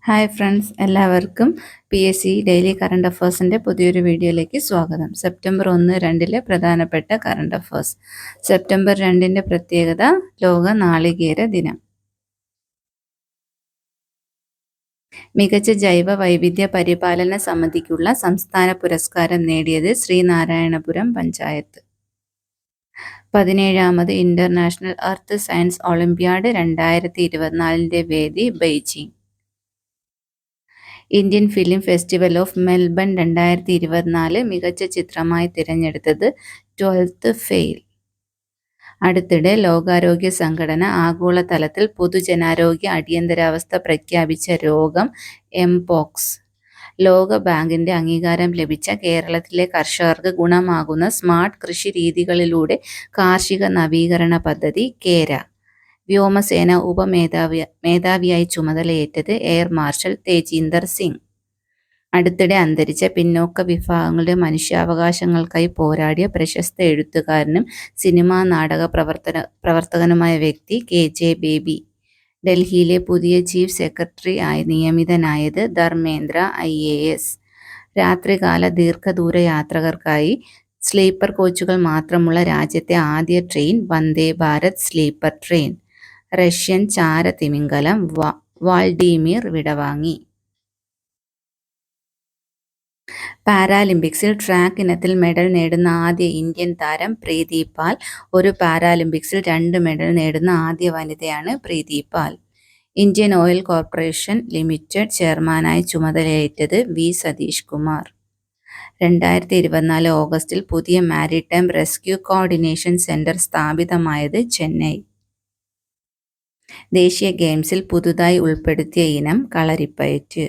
Hi friends, എല്ലാവർക്കും PSC daily current അഫേഴ്സിൻ്റെ പുതിയൊരു വീഡിയോയിലേക്ക് സ്വാഗതം. സെപ്റ്റംബർ 1-2 പ്രധാനപ്പെട്ട കറണ്ട് അഫേഴ്സ്. സെപ്റ്റംബർ 2 പ്രത്യേകത ലോക നാളികേര ദിനം. മികച്ച ജൈവ വൈവിധ്യ പരിപാലന സമിതിക്കുള്ള സംസ്ഥാന പുരസ്കാരം നേടിയത് ശ്രീനാരായണപുരം പഞ്ചായത്ത്. 17ാമത് ഇന്റർനാഷണൽ എർത്ത് സയൻസ് ഒളിമ്പ്യാഡ് 2024 വേദി Beijing. Indian film festival of Melbourne 2024 മികച്ച ചിത്രമായി തിരഞ്ഞെടുത്തത് 12th ഫെയിൽ. അടുത്തിടെ ലോകാരോഗ്യ സംഘടന ആഗോളതലത്തിൽ പൊതുജനാരോഗ്യ അടിയന്തരാവസ്ഥ പ്രഖ്യാപിച്ച രോഗം എംപോക്സ്. ലോക ബാങ്കിന്റെ അംഗീകാരം ലഭിച്ച കേരളത്തിലെ കർഷകർക്ക് ഗുണമാകുന്ന സ്മാർട്ട് കൃഷി രീതികളിലൂടെ കാർഷിക നവീകരണ പദ്ധതി കേര. വ്യോമസേന മേധാവിയായി ചുമതലയേറ്റത് എയർ മാർഷൽ തേജീന്ദർ സിംഗ്. അടുത്തിടെ അന്തരിച്ച പിന്നോക്ക വിഭാഗങ്ങളുടെ മനുഷ്യാവകാശങ്ങൾക്കായി പോരാടിയ പ്രശസ്ത എഴുത്തുകാരനും സിനിമാ നാടക പ്രവർത്തകനുമായ വ്യക്തി KJ ബേബി. ഡൽഹിയിലെ പുതിയ ചീഫ് സെക്രട്ടറി ആയി നിയമിതനായത് ധർമ്മേന്ദ്ര IAS. രാത്രികാല ദീർഘദൂര യാത്രകർക്കായി സ്ലീപ്പർ കോച്ചുകൾ മാത്രമുള്ള രാജ്യത്തെ ആദ്യ train Vande Bharat sleeper train. Russian ചാരതിമിംഗലം വാൾഡീമിർ വിടവാങ്ങി. പാരാലിമ്പിക്സിൽ ട്രാക്ക് ഇനത്തിൽ മെഡൽ നേടുന്ന ആദ്യ ഇന്ത്യൻ താരം പ്രീതി പാൽ. ഒരു പാരാലിമ്പിക്സിൽ 2 മെഡൽ നേടുന്ന ആദ്യ വനിതയാണ് പ്രീതി പാൽ. ഇന്ത്യൻ ഓയിൽ കോർപ്പറേഷൻ ലിമിറ്റഡ് ചെയർമാനായി ചുമതലയേറ്റത് V സതീഷ് കുമാർ. 2024 ഓഗസ്റ്റിൽ പുതിയ മാരിടൈം റെസ്ക്യൂ കോർഡിനേഷൻ സെന്റർ സ്ഥാപിതമായത് ചെന്നൈ. ദേശീയ ഗെയിംസിൽ പുതുതായി ഉൾപ്പെടുത്തിയ ഇനം കളരിപ്പയറ്റ്.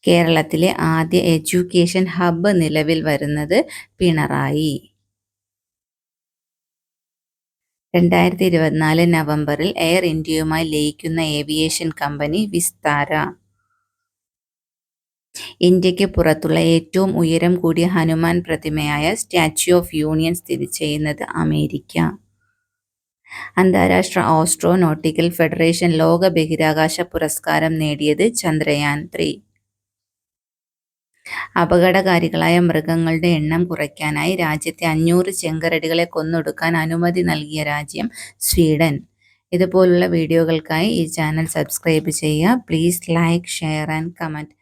കേരളത്തിലെ ആദ്യ എഡ്യൂക്കേഷൻ ഹബ്ബ് നിലവിൽ വരുന്നത് പിണറായി. 2024 നവംബറിൽ എയർ ഇന്ത്യയുമായി ലയിക്കുന്ന ഏവിയേഷൻ കമ്പനി വിസ്താര. ഇന്ത്യക്ക് പുറത്തുള്ള ഏറ്റവും ഉയരം കൂടിയ ഹനുമാൻ പ്രതിമയായ സ്റ്റാച്യു ഓഫ് യൂണിയൻ സ്ഥിതി ചെയ്യുന്നത് അമേരിക്ക. അന്താരാഷ്ട്ര ഓസ്ട്രോനോട്ടിക്കൽ ഫെഡറേഷൻ ലോക ബഹിരാകാശ പുരസ്കാരം നേടിയത് ചന്ദ്രയാൻ 3. അപകടകാരികളായ മൃഗങ്ങളുടെ എണ്ണം കുറയ്ക്കാനായി രാജ്യത്തെ 500 ചെങ്കരടികളെ കൊന്നൊടുക്കാൻ അനുമതി നൽകിയ രാജ്യം സ്വീഡൻ. ഇതുപോലുള്ള വീഡിയോകൾക്കായി ഈ ചാനൽ സബ്സ്ക്രൈബ് ചെയ്യുക. Please like, share and comment.